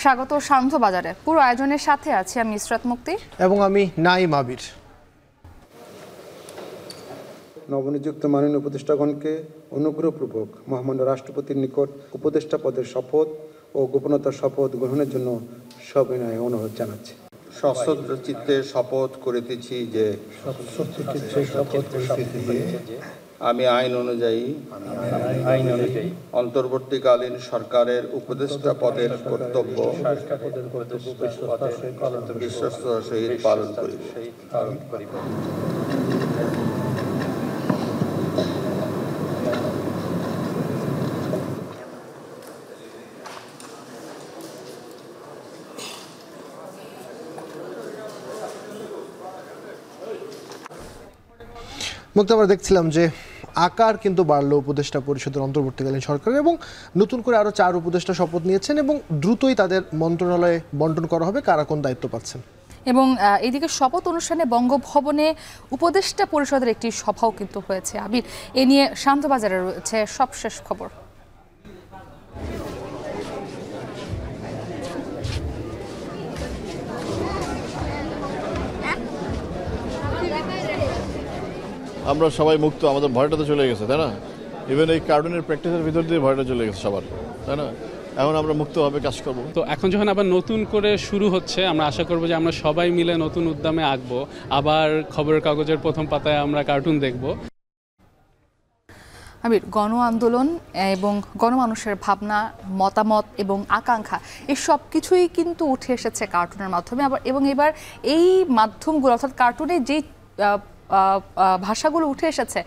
স্বাগত সান্ধ্য বাজারে। পুরো আয়োজনের সাথে আছি আমি ইসরাত মুক্তি এবং আমি নাইম আবির। নবনিযুক্ত মাননীয় উপদেষ্টাগণকে অনুগ্রহপূর্বক মহামান্য রাষ্ট্রপতির নিকট উপদেষ্টা পদের শপথ ও গোপনতার শপথ গ্রহণের জন্য সবিনয় অনুরোধ জানাচ্ছি। সশ্রদ্ধ চিত্তে শপথ করিতেছি যে আমি আইন অনুযায়ী অন্তর্বর্তীকালীন সরকারের উপদেষ্টা পদের কর্তব্য বিশ্বস্ততার সহিত পালন করিব। মুক্ত আমরা দেখছিলাম যে আকার কিন্তু বাড়লো উপদেষ্টা পরিষদের অন্তর্বর্তীকালীন সরকারের, এবং নতুন করে আরও 4 উপদেষ্টা শপথ নিয়েছেন এবং দ্রুতই তাদের মন্ত্রণালয়ে বন্টন করা হবে কারা কোন দায়িত্ব পাচ্ছেন। এবং এদিকে শপথ অনুষ্ঠানে বঙ্গভবনে উপদেষ্টা পরিষদের একটি সভাও কিন্তু হয়েছে। আবির, এ নিয়ে শান্তবাজারে রয়েছে সবশেষ খবর। আমরা সবাই মুক্ত, আমাদের ভয়টা তো চলে গেছে, তাই না? ইভেন এই কার্টুনের প্র্যাকটিসের ভিতর দিয়ে ভয়টা চলে গেছে সবার, তাই না? এখন আমরা মুক্তভাবে কাজ করব। তো এখন যখন আবার নতুন করে শুরু হচ্ছে, আমরা আশা করব যে আমরা সবাই মিলে নতুন উদ্যমে আঁকবো, আবার খবরের কাগজের প্রথম পাতায় আমরা কার্টুন দেখব। আবির, গণ আন্দোলন এবং গণমানুষের ভাবনা, মতামত এবং আকাঙ্ক্ষা এই সব কিছুই কিন্তু উঠে এসেছে কার্টুনের মাধ্যমে। আবার এবং এবার এই মাধ্যমগুলো অর্থাৎ কার্টুনে যেই ভাষাগুলো উঠে এসেছে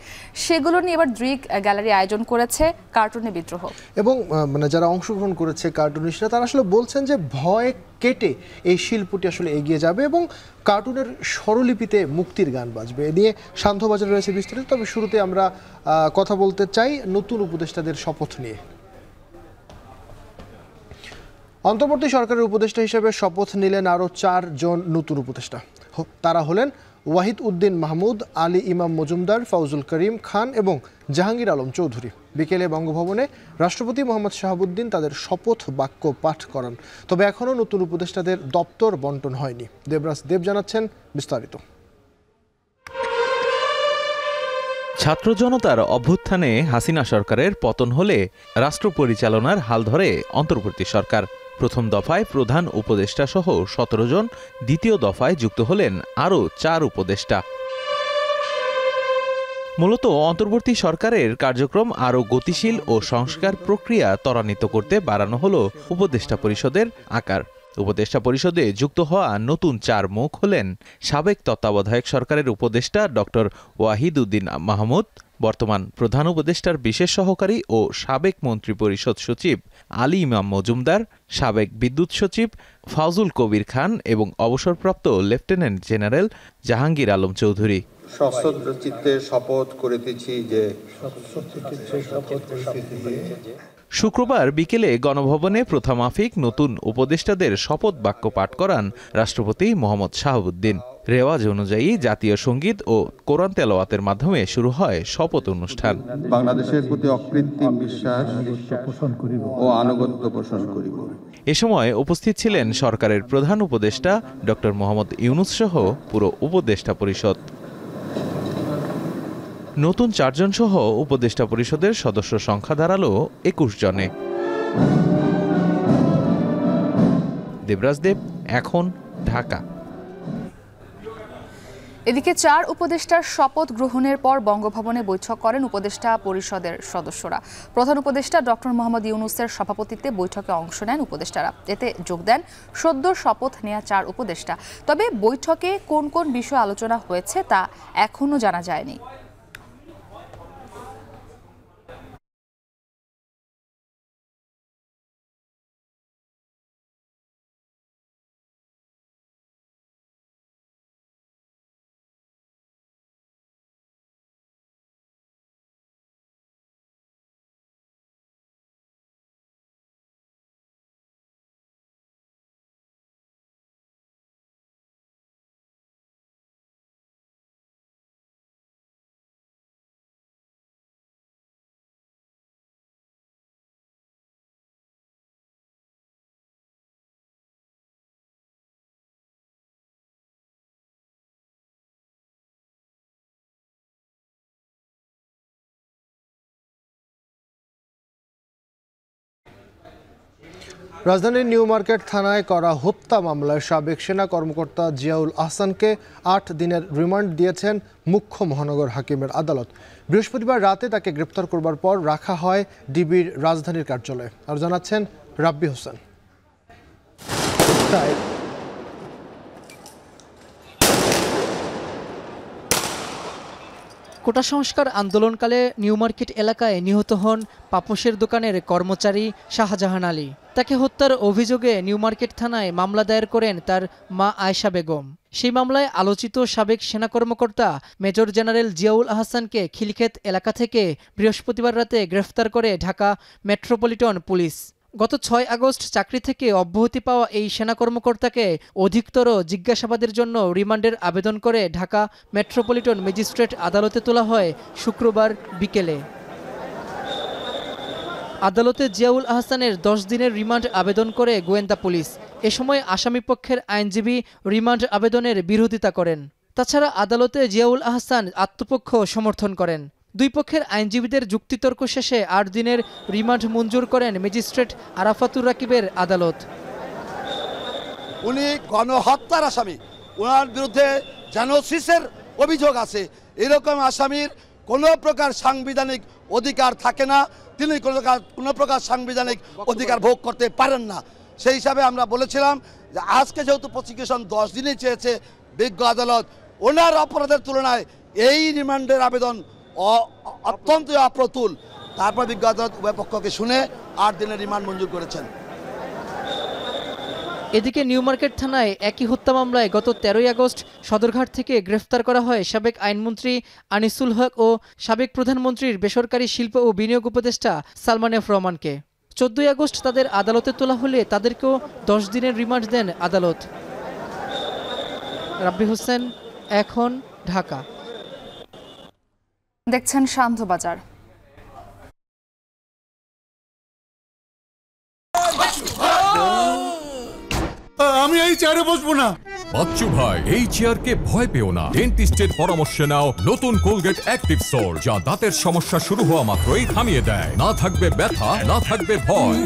সেগুলো নিয়ে এবার ড্রিক গ্যালারি আয়োজন করেছে কার্টুনে বিদ্রোহ। এবং মানে যারা অংশগ্রহণ করেছে কার্টুনিস্টরা, তারা আসলে বলছেন যে ভয় কেটে এই শিল্পটি আসলে এগিয়ে যাবে এবং কার্টুনের স্বরলিপিতে মুক্তির গান বাজবে। এ নিয়ে শান্তবাজারে রয়েছে বিস্তারিত। তবে শুরুতে আমরা কথা বলতে চাই নতুন উপদেষ্টাদের শপথ নিয়ে। অন্তর্বর্তী সরকারের উপদেষ্টা হিসেবে শপথ নিলেন আরও 4 জন নতুন উপদেষ্টা। তারা হলেন ওয়াহিদ উদ্দিন মাহমুদ, আলী ইমাম মজুমদার, ফাউজুল করিম খান এবং জাহাঙ্গীর আলম চৌধুরী। বিকেলে বঙ্গভবনে রাষ্ট্রপতি মোহাম্মদ শাহাবুদ্দিন তাদের শপথ বাক্য পাঠ করান। তবে এখনও নতুন উপদেষ্টাদের দপ্তর বন্টন হয়নি। দেবরাজ দেব জানাচ্ছেন বিস্তারিত। ছাত্র জনতার অভ্যুত্থানে হাসিনা সরকারের পতন হলে রাষ্ট্র পরিচালনার হাল ধরে অন্তর্বর্তী সরকার। প্রথম দফায় প্রধান উপদেষ্টা সহ 17 জন, দ্বিতীয় দফায় যুক্ত হলেন আরও 4 উপদেষ্টা। মূলত অন্তর্বর্তী সরকারের কার্যক্রম আরও গতিশীল ও সংস্কার প্রক্রিয়া ত্বরান্বিত করতে বাড়ানো হলো উপদেষ্টা পরিষদের আকার। উপদেষ্টা পরিষদে যুক্ত হওয়া নতুন 4 মুখ হলেন সাবেক তত্ত্বাবধায়ক সরকারের উপদেষ্টা ডক্টর ওয়াহিদ উদ্দিন মাহমুদ, বর্তমান প্রধান উপদেষ্টার বিশেষ সহকারী ও সাবেক মন্ত্রিপরিষদ সচিব আলী ইমাম মজুমদার, সাবেক বিদ্যুৎ সচিব ফাউজুল কবির খান এবং অবসরপ্রাপ্ত লেফটেন্যান্ট জেনারেল জাহাঙ্গীর আলম চৌধুরী। সশ্রদ্ধ চিত্তে শপথ করিতেছি যে শুক্রবার বিকেলে গণভবনে প্রথামাফিক নতুন উপদেষ্টাদের শপথ বাক্য পাঠ করান রাষ্ট্রপতি মোহাম্মদ শাহাবুদ্দিন। রেওয়াজ অনুযায়ী জাতীয় সঙ্গীত ও কোরআন তেলাওয়াতের মাধ্যমে শুরু হয় শপথ অনুষ্ঠান। বাংলাদেশের প্রতি অকৃত্রিম বিশ্বাস ও আনুগত্য পোষণ করিব। এ সময় উপস্থিত ছিলেন সরকারের প্রধান উপদেষ্টা ডক্টর মোহাম্মদ ইউনূস সহ পুরো উপদেষ্টা পরিষদ। নতুন 4 জন সহ উপদেষ্টা পরিষদের সদস্য সংখ্যা দাঁড়ালো 21 জনে। দেবরাজ দেব, এখন, ঢাকা। এদিকে 4 উপদেষ্টার শপথ গ্রহণের পর বঙ্গভবনে বৈঠক করেন উপদেষ্টা পরিষদের সদস্যরা। প্রধান উপদেষ্টা ডক্টর মোহাম্মদ ইউনূসের সভাপতিত্বে বৈঠকে অংশ নেন উপদেষ্টারা। এতে যোগ দেন সদ্য শপথ নেওয়া 4 উপদেষ্টা। তবে বৈঠকে কোন কোন বিষয় আলোচনা হয়েছে তা এখনও জানা যায়নি। রাজধানীর নিউ মার্কেট থানায় করা হত্যা মামলায় সাবেক সেনা কর্মকর্তা জিয়াউল আহসানকে 8 দিনের রিমান্ড দিয়েছেন মুখ্য মহানগর হাকিমের আদালত। বৃহস্পতিবার রাতে তাকে গ্রেপ্তার করবার পর রাখা হয় ডিবির রাজধানীর কার্যালয়ে। আর জানাচ্ছেন রাব্বি হোসেন। কোটা সংস্কার আন্দোলনকালে নিউ মার্কেট এলাকায় নিহত হন পাপোশের দোকানের কর্মচারী শাহজাহান আলী। তাকে হত্যার অভিযোগে নিউ মার্কেট থানায় মামলা দায়ের করেন তার মা আয়েশা বেগম। সেই মামলায় আলোচিত সাবেক সেনা কর্মকর্তা মেজর জেনারেল জিয়াউল আহসানকে খিলক্ষেত এলাকা থেকে বৃহস্পতিবার রাতে গ্রেফতার করে ঢাকা মেট্রোপলিটন পুলিশ। গত 6 আগস্ট চাকরি থেকে অব্যাহতি পাওয়া এই সেনা কর্মকর্তাকে অধিকতর জিজ্ঞাসাবাদের জন্য রিমান্ডের আবেদন করে ঢাকা মেট্রোপলিটন ম্যাজিস্ট্রেট আদালতে তোলা হয় শুক্রবার বিকেলে। আদালতে জিয়াউল আহসানের 10 দিনের রিমান্ড আবেদন করে গোয়েন্দা পুলিশ। এ সময় আসামিপক্ষের আইনজীবী রিমান্ড আবেদনের বিরোধিতা করেন। তাছাড়া আদালতে জিয়াউল আহসান আত্মপক্ষ সমর্থন করেন। দুই পক্ষের আইনজীবীদের যুক্তিতর্ক শেষে 8 দিনের রিমান্ড মঞ্জুর করেন ম্যাজিস্ট্রেট আরাফাতুর রাকিবের আদালত। উনি গণহত্যার আসামি, ওনার বিরুদ্ধে জেনোসিসের অভিযোগ আছে। এরকম আসামির কোনো প্রকার সাংবিধানিক অধিকার থাকে না, তিনি কোনো প্রকার সাংবিধানিক অধিকার ভোগ করতে পারেন না। সেই হিসাবে আমরা বলেছিলাম যে আজকে যেহেতু প্রসিকিউশন 10 দিনই চেয়েছে বিজ্ঞ আদালত, ওনার অপরাধের তুলনায় এই রিমান্ডের আবেদন অত্যন্ত অপ্রতুল। তারপর বিজ্ঞ আদালত উভয় পক্ষকে শুনে 8 দিনের রিমান্ড মঞ্জুর করেছেন। এদিকে নিউ মার্কেট থানায় একই হত্যা মামলায় গত 13 আগস্ট সদরঘাট থেকে গ্রেফতার করা হয় সাবেক আইনমন্ত্রী আনিসুল হক ও সাবেক প্রধানমন্ত্রীর বেসরকারি শিল্প ও বিনিয়োগ উপদেষ্টা সালমান এফ রহমানকে। 14 আগস্ট তাদের আদালতে তোলা হলে তাদেরকেও 10 দিনের রিমান্ড দেন আদালত। রাব্বি হোসেন, এখন, ঢাকা। দেখছেন শান্ত বাজার। আমি এই চেয়ারে বসবো না। বাচ্চু ভাই, এই চেয়ারকে ভয় পেও না। ডেন্টিস্টের পরামর্শে নাও নতুন কোলগেট অ্যাক্টিভ সোল, যা দাঁতের সমস্যা শুরু হওয়া মাত্রই থামিয়ে দেয়। না থাকবে ব্যথা, না থাকবে ভয়।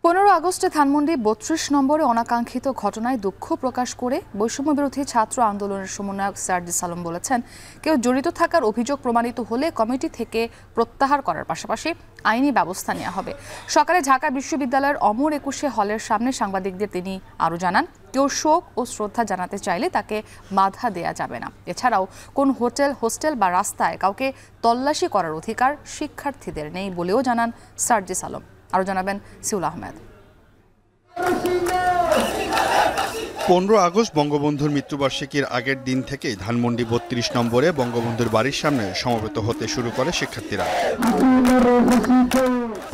15 আগস্টে ধানমন্ডি 32 নম্বরে অনাকাঙ্ক্ষিত ঘটনায় দুঃখ প্রকাশ করে বৈষম্য বিরোধী ছাত্র আন্দোলনের সমন্বয়ক সার্জিস আলম বলেছেন, কেউ জড়িত থাকার অভিযোগ প্রমাণিত হলে কমিটি থেকে প্রত্যাহার করার পাশাপাশি আইনি ব্যবস্থা নেওয়া হবে। সকালে ঢাকা বিশ্ববিদ্যালয়ের অমর 21 হলের সামনে সাংবাদিকদের তিনি আরও জানান, কেউ শোক ও শ্রদ্ধা জানাতে চাইলে তাকে বাধা দেয়া যাবে না। এছাড়াও কোন হোটেল, হোস্টেল বা রাস্তায় কাউকে তল্লাশি করার অধিকার শিক্ষার্থীদের নেই বলেও জানান সার্জিস আলম। আরও জানাবেন সিউল আহমেদ। 15 আগস্ট বঙ্গবন্ধুর মৃত্যুবার্ষিকীর আগের দিন থেকেই ধানমন্ডি 32 নম্বরে বঙ্গবন্ধুর বাড়ির সামনে সমবেত হতে শুরু করে শিক্ষার্থীরা।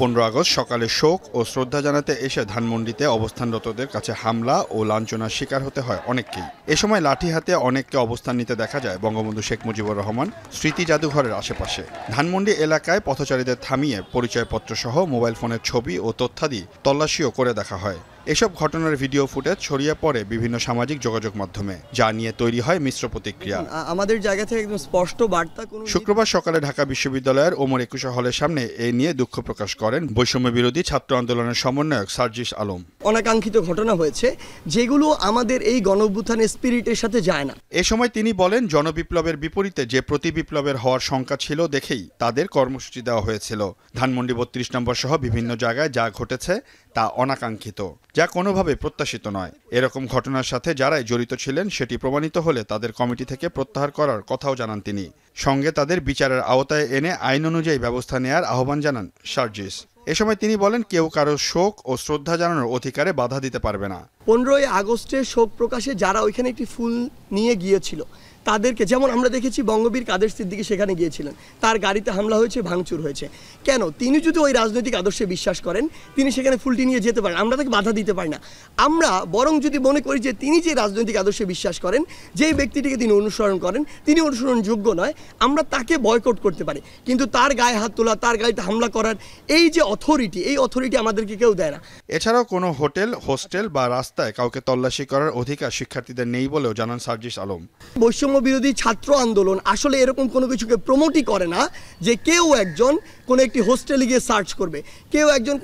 15 আগস্ট সকালে শোক ও শ্রদ্ধা জানাতে এসে ধানমন্ডিতে অবস্থানরতদের কাছে হামলা ও লাঞ্ছনার শিকার হতে হয় অনেককেই। এ সময় লাঠি হাতে অনেককে অবস্থান নিতে দেখা যায় বঙ্গবন্ধু শেখ মুজিবুর রহমান স্মৃতি জাদুঘরের আশেপাশে। ধানমন্ডি এলাকায় পথচারীদের থামিয়ে পরিচয়পত্র সহ মোবাইল ফোনের ছবি ও তথ্যাদি তল্লাশিও করে দেখা হয়। এসব ঘটনার ভিডিও ফুটেজ ছড়িয়ে পড়ে বিভিন্ন সামাজিক যোগাযোগ মাধ্যমে, যা নিয়ে তৈরি হয় মিশ্র প্রতিক্রিয়া। আমাদের জায়গা থেকে একদম স্পষ্ট বার্তা। শুক্রবার সকালে ঢাকা বিশ্ববিদ্যালয়ের ওমর 21 হলের সামনে এ নিয়ে দুঃখ প্রকাশ করেন বৈষম্য বিরোধী ছাত্র আন্দোলনের সমন্বয়ক সার্জিস আলম। অনাকাঙ্ক্ষিত ঘটনা হয়েছে যেগুলো আমাদের এই গণঅভ্যুত্থানের স্পিরিটের সাথে যায় না। এ সময় তিনি বলেন, জনবিপ্লবের বিপরীতে যে প্রতিবিপ্লবের হওয়ার শঙ্কা ছিল দেখেই তাদের কর্মসূচি দেওয়া হয়েছিল। ধানমন্ডি 32 নম্বর সহ বিভিন্ন জায়গায় যা ঘটেছে তা অনাকাঙ্ক্ষিত, যা কোনোভাবে প্রত্যাশিত নয়। এরকম ঘটনার সাথে যারাই জড়িত ছিলেন সেটি প্রমাণিত হলে তাদের কমিটি থেকে প্রত্যাহার করার কথাও জানান তিনি। সঙ্গে তাদের বিচারের আওতায় এনে আইন অনুযায়ী ব্যবস্থা নেয়ার আহ্বান জানান সার্জিস। এ সময় তিনি বলেন, কেউ কারো শোক ও শ্রদ্ধা জানানোর অধিকারে বাধা দিতে পারবে না। 15 আগস্টে শোক প্রকাশে যারা ওইখানে একটি ফুল নিয়ে গিয়েছিল তাদেরকে, যেমন আমরা দেখেছি বঙ্গবীর কাদের সিদ্দিকী সেখানে গিয়েছিলেন, তার গাড়িতে হামলা হয়েছে, ভাঙচুর হয়েছে। কেন? তিনি যদি ওই রাজনৈতিক আদর্শে বিশ্বাস করেন তিনি সেখানে ফুলটি নিয়ে যেতে পারেন, আমরা তাকে বাধা দিতে পারি না। আমরা বরং যদি মনে করি যে তিনি যে রাজনৈতিক আদর্শে বিশ্বাস করেন, যেই ব্যক্তিটিকে তিনি অনুসরণ করেন তিনি অনুসরণযোগ্য নয়, আমরা তাকে বয়কট করতে পারি, কিন্তু তার গায়ে হাত তোলা, তার গাড়িতে হামলা করার এই যে অথরিটি, এই অথরিটি আমাদেরকে কেউ দেয় না। এছাড়াও কোনো হোটেল, হোস্টেল বা রাস্তায় কাউকে তল্লাশি করার অধিকার শিক্ষার্থীদের নেই বলেও জানান সার্জিস আলম। বৈষম্য বৈষম্য বিরোধী ছাত্র আন্দোলন আসলে এরকম কোনো কিছুকে প্রমোটই করে না যে কেউ একজন কোনো একটি হোস্টেলে গিয়ে সার্চ করবে, কেউ একজন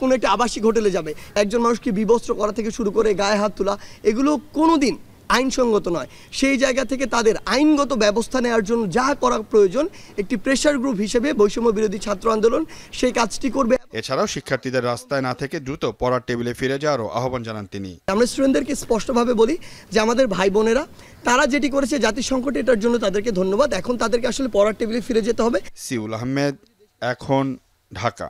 কোনো একটি আবাসিক হোটেলে যাবে, একজন মানুষকে বিবস্ত্র করা থেকে শুরু করে গায়ে হাত তোলা, এগুলো কোনোদিন আইনসঙ্গত নয়। সেই জায়গা থেকে তাদের আইনগত ব্যবস্থা নেওয়ার জন্য যা করা প্রয়োজন একটি প্রেশার গ্রুপ হিসেবে বৈষম্য বিরোধী ছাত্র আন্দোলন সেই কাজটি করবে। এছাড়াও শিক্ষার্থীদের রাস্তায় না থেকে দ্রুত পড়ার টেবিলে ফিরে যাওয়ারও আহ্বান জানান তিনি। আমরা স্টুডেন্টদেরকে স্পষ্টভাবে বলি যে আমাদের ভাই বোনেরা তারা যেটি করেছে জাতির সংকটে, এটার জন্য তাদেরকে ধন্যবাদ। এখন তাদেরকে আসলে পড়ার টেবিলে ফিরে যেতে হবে। সিউল আহমেদ, এখন, ঢাকা।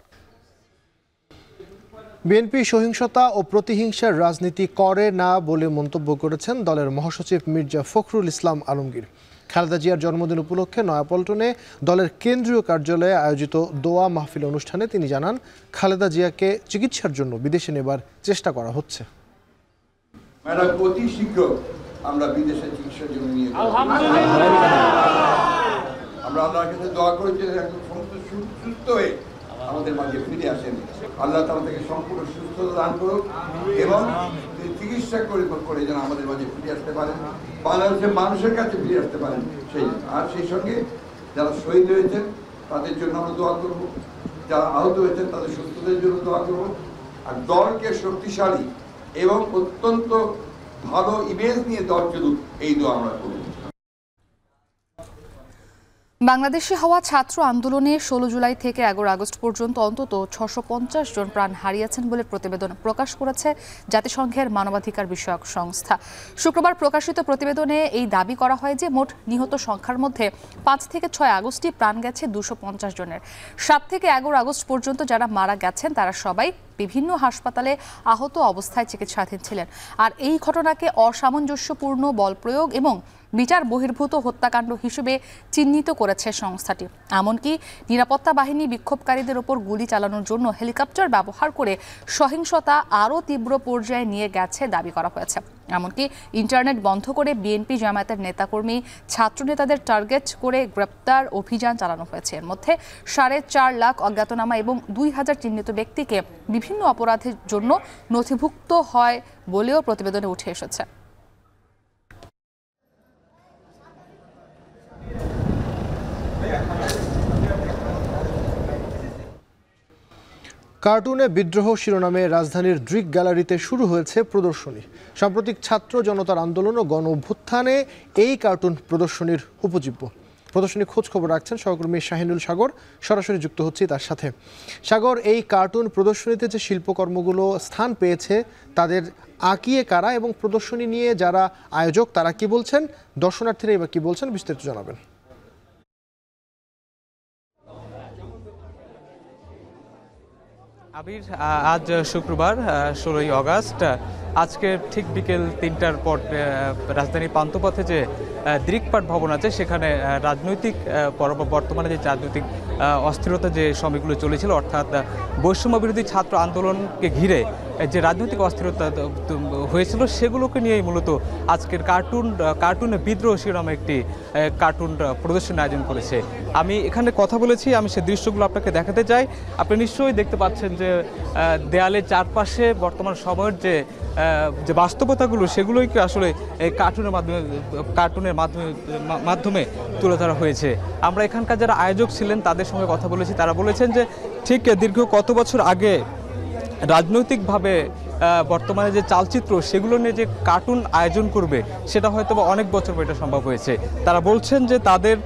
বিএনপি সহিংসতা ও প্রতিহিংসার রাজনীতি করে না বলে মন্তব্য করেছেন দলের মহাসচিব মির্জা ফখরুল ইসলাম আলমগীর। খালেদা জিয়ার জন্মদিন উপলক্ষে নয়াপল্টনে দলের কেন্দ্রীয় কার্যালয়ে আয়োজিত দোয়া মাহফিল অনুষ্ঠানে তিনি জানান, খালেদা জিয়াকে চিকিৎসার জন্য বিদেশে নেবার চেষ্টা করা হচ্ছে। অতি শীঘ্র আমরা বিদেশে চিকিৎসার জন্য নিয়ে আমরা আল্লাহর কাছে দোয়া করি যে সমস্ত সুস্থ হয়ে আমাদের মাঝে ফিরে আসেন। আল্লাহ তাআলা থেকে সম্পূর্ণ সুস্থতা দান করুক এবং চিকিৎসা করে যেন আমাদের মাঝে ফিরে আসতে পারেন, বাংলাদেশের মানুষের কাছে ফিরে আসতে পারেন। সেই সঙ্গে যারা শহীদ হয়েছেন তাদের জন্য আমরা দোয়া করব, যারা আহত হয়েছেন তাদের সুস্থতার জন্য দোয়া করব। আর দলকে শক্তিশালী এবং অত্যন্ত ভালো ইমেজ নিয়ে দল চলুক, এই দোয়া আমরা করব। বাংলাদেশে হওয়া ছাত্র আন্দোলনে 16 জুলাই থেকে 11 আগস্ট পর্যন্ত অন্তত 650 জন প্রাণ হারিয়েছেন বলে প্রতিবেদন প্রকাশ করেছে জাতিসংঘের মানবাধিকার বিষয়ক সংস্থা। শুক্রবার প্রকাশিত প্রতিবেদনে এই দাবি করা হয় যে মোট নিহত সংখ্যার মধ্যে 5 থেকে 6 আগস্টই প্রাণ গেছে 250 জনের। 7 থেকে 11 আগস্ট পর্যন্ত যারা মারা গেছেন তারা সবাই বিভিন্ন হাসপাতালে আহত অবস্থায় চিকিৎসাধীন ছিলেন। আর এই ঘটনাকে অসামঞ্জস্যপূর্ণ বল প্রয়োগ এবং বিচার বহির্ভূত হত্যাকাণ্ড হিসেবে চিহ্নিত করেছে সংস্থাটি। এমনকি নিরাপত্তা বাহিনী বিক্ষোভকারীদের ওপর গুলি চালানোর জন্য হেলিকপ্টার ব্যবহার করে সহিংসতা আরও তীব্র পর্যায়ে নিয়ে গেছে দাবি করা হয়েছে। এমনকি ইন্টারনেট বন্ধ করে বিএনপি জামায়াতের নেতাকর্মী ছাত্রনেতাদের টার্গেট করে গ্রেপ্তার অভিযান চালানো হয়েছে। এর মধ্যে 4.5 লাখ অজ্ঞাতনামা এবং 2000 চিহ্নিত ব্যক্তিকে বিভিন্ন অপরাধের জন্য নথিভুক্ত হয় বলেও প্রতিবেদনে উঠে এসেছে। কার্টুনে বিদ্রোহ শিরোনামে রাজধানীর ড্রিক গ্যালারিতে শুরু হয়েছে প্রদর্শনী। সাম্প্রতিক ছাত্র জনতার আন্দোলন ও গণ অভ্যুত্থানে এই কার্টুন প্রদর্শনীর উপজীব্য। প্রদর্শনী খোঁজ খবর রাখছেন সহকর্মী শাহিনুল সাগর, সরাসরি যুক্ত হচ্ছি তার সাথে। সাগর, এই কার্টুন প্রদর্শনীতে যে শিল্পকর্মগুলো স্থান পেয়েছে তাদের আঁকিয়ে কারা এবং প্রদর্শনী নিয়ে যারা আয়োজক তারা কি বলছেন, দর্শনার্থীরা এবার কি বলছেন, বিস্তারিত জানাবেন। আবির, আজ শুক্রবার 16ই আগস্ট, আজকে ঠিক বিকেল 3টার পর রাজধানীর পান্থপথে যে দৃকপাট ভবন আছে সেখানে রাজনৈতিক বর্তমানে যে রাজনৈতিক অস্থিরতা যে সময়গুলো চলেছিল, অর্থাৎ বৈষম্য বিরোধী ছাত্র আন্দোলনকে ঘিরে যে রাজনৈতিক অস্থিরতা হয়েছিল সেগুলোকে নিয়েই মূলত আজকের কার্টুনে বিদ্রোহ শিরোনামে একটি কার্টুন প্রদর্শনী আয়োজন করেছে। আমি এখানে কথা বলেছি, আমি সেই দৃশ্যগুলো আপনাকে দেখাতে চাই। আপনি নিশ্চয়ই দেখতে পাচ্ছেন যে দেয়ালের চারপাশে বর্তমান সময়ের যে বাস্তবতাগুলো সেগুলোই আসলে এই কার্টুনের মাধ্যমে তুলে ধরা হয়েছে। আমরা এখানকার যারা আয়োজক ছিলেন তাদের সঙ্গে কথা বলেছি, তারা বলেছেন যে ঠিক দীর্ঘ কত বছর আগে রাজনৈতিকভাবে বর্তমানে যে চালচিত্র সেগুলো নিয়ে যে কার্টুন আয়োজন করবে সেটা হয়তো অনেক বছর এটা সম্ভব হয়েছে। তারা বলছেন যে তাদের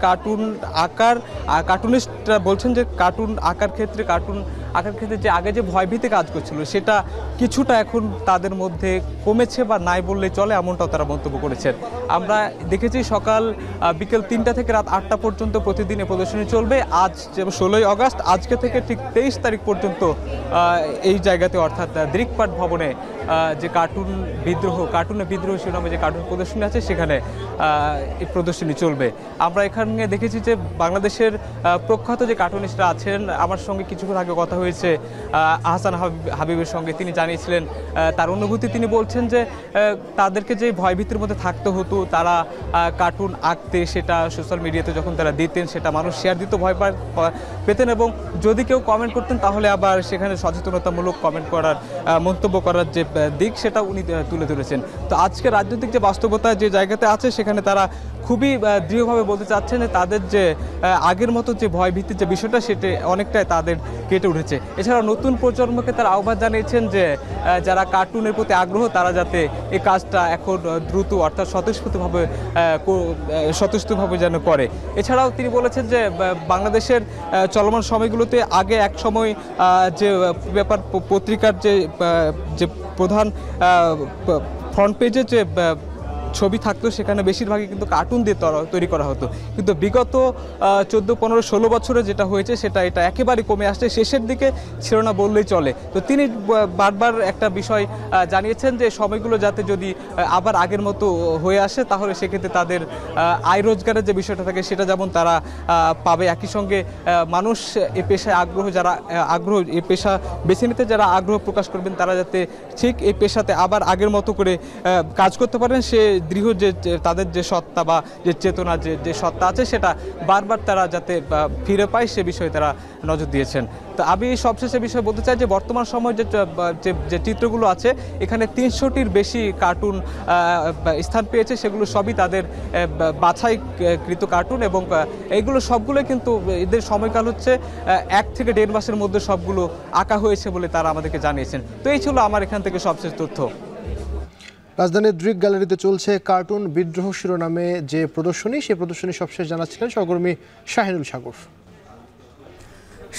কার্টুনিস্টরা বলছেন যে কার্টুন আঁকার ক্ষেত্রে যে আগে যে ভয়ভীতি কাজ করছিল সেটা কিছুটা এখন তাদের মধ্যে কমেছে বা নাই বললে চলে, এমনটাও তারা মন্তব্য করেছেন। আমরা দেখেছি বিকেল 3টা থেকে রাত 8টা পর্যন্ত প্রতিদিন এই প্রদর্শনী চলবে। আজ 16ই আগস্ট, আজকে থেকে ঠিক 23 তারিখ পর্যন্ত এই জায়গাতে অর্থাৎ দৃকপাট ভবনে যে কার্টুনে বিদ্রোহ শিরোনামে যে কার্টুন প্রদর্শনী আছে সেখানে এই প্রদর্শনী চলবে। আমরা এখানে দেখেছি যে বাংলাদেশের প্রখ্যাত যে কার্টুনিস্টরা আছেন, আমার সঙ্গে কিছুক্ষণ আগে কথা হয়েছে আহসান হাবিবের সঙ্গে। তিনি জানিয়েছিলেন তার অনুভূতি। তিনি বলছেন যে তাদেরকে যে ভয়ভীতির মধ্যে থাকতে হতো, তারা কার্টুন আঁকতে সেটা সোশ্যাল মিডিয়াতে যখন তারা দিতেন সেটা মানুষ শেয়ার দিত, ভয় পেতেন, এবং যদি কেউ কমেন্ট করতেন তাহলে আবার সেখানে সচেতনতামূলক কমেন্ট করার মন্তব্য করার যে দিক সেটা উনি তুলে ধরেছেন। তো আজকে রাজনৈতিক যে বাস্তবতা যে জায়গাতে আছে সেখানে তারা খুবই দৃঢ়ভাবে বলতে চাচ্ছেন যে তাদের যে আগের মতো যে ভয়ভীতির যে বিষয়টা সেটা অনেকটাই তাদের কেটে উঠেছে। এছাড়া নতুন প্রজন্মকে তারা আহ্বান জানিয়েছেন যে যারা কার্টুনের প্রতি আগ্রহ তারা যাতে এই কাজটা এখন দ্রুত অর্থাৎ স্বতঃস্ফূর্তভাবে যেন করে। এছাড়াও তিনি বলেছেন যে বাংলাদেশের চলমান সময়গুলোতে আগে এক সময় যে পেপার পত্রিকার যে প্রধান ফ্রন্ট পেজে যে ছবি থাকতো সেখানে বেশিরভাগই কিন্তু কার্টুন দিয়ে তৈরি করা হতো, কিন্তু বিগত 14, 15, 16 বছরে যেটা হয়েছে এটা একেবারে কমে আসছে, শেষের দিকে ছিল না বললেই চলে। তো তিনি বারবার একটা বিষয় জানিয়েছেন যে সময়গুলো যাতে যদি আবার আগের মতো হয়ে আসে তাহলে সেক্ষেত্রে তাদের আয় রোজগারের যে বিষয়টা থাকে সেটা যেমন তারা পাবে। একই সঙ্গে মানুষ এ পেশায় এই পেশা বেছে নিতে যারা আগ্রহ প্রকাশ করবেন তারা যাতে ঠিক এই পেশাতে আবার আগের মতো করে কাজ করতে পারেন, সে দৃঢ় যে তাদের যে সত্তা বা যে চেতনা যে সত্তা আছে সেটা বারবার তারা যাতে ফিরে পায় সে বিষয়ে তারা নজর দিয়েছেন। তো আমি সবশেষে বিষয় বলতে চাই যে বর্তমান সময় যে চিত্রগুলো আছে এখানে 300টির বেশি কার্টুন স্থান পেয়েছে, সেগুলো সবই তাদের বাছাইকৃত কার্টুন, এবং এইগুলো সবগুলো কিন্তু এদের সময়কাল হচ্ছে 1 থেকে 1.5 মাসের মধ্যে সবগুলো আঁকা হয়েছে বলে তারা আমাদেরকে জানিয়েছেন। তো এই ছিল আমার এখান থেকে সবশেষ তথ্য। রাজধানীর দৃক গ্যালারিতে চলছে কার্টুন বিদ্রোহ শিরোনামে যে প্রদর্শনী, সেই প্রদর্শনী সবশেষ জানাচ্ছিলেন সহকর্মী শাহিনুল সাগর।